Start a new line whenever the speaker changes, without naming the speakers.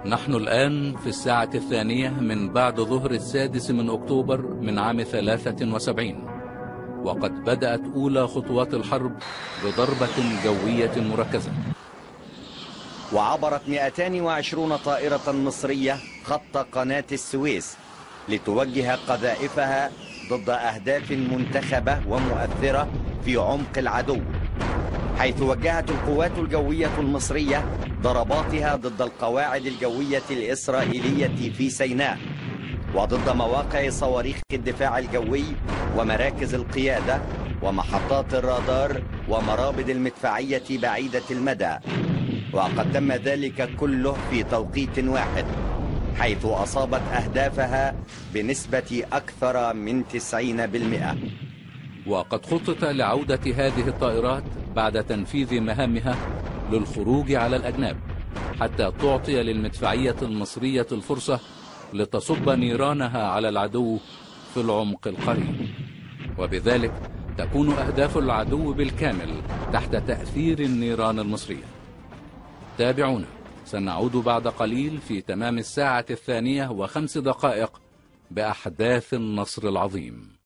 نحن الآن في الساعة الثانية من بعد ظهر 6 من أكتوبر من عام 73، وقد بدأت أولى خطوات الحرب بضربة جوية مركزة.
وعبرت 220 طائرة مصرية خط قناة السويس لتوجه قذائفها ضد أهداف منتخبة ومؤثرة في عمق العدو، حيث وجهت القوات الجوية المصرية ضرباتها ضد القواعد الجوية الإسرائيلية في سيناء، وضد مواقع صواريخ الدفاع الجوي ومراكز القيادة ومحطات الرادار ومرابط المدفعية بعيدة المدى. وقد تم ذلك كله في توقيت واحد، حيث أصابت أهدافها بنسبة أكثر من 90%.
وقد خطط لعودة هذه الطائرات بعد تنفيذ مهامها للخروج على الأجناب، حتى تعطي للمدفعية المصرية الفرصة لتصب نيرانها على العدو في العمق القريب، وبذلك تكون أهداف العدو بالكامل تحت تأثير النيران المصرية. تابعونا، سنعود بعد قليل في تمام 1:05 بأحداث النصر العظيم.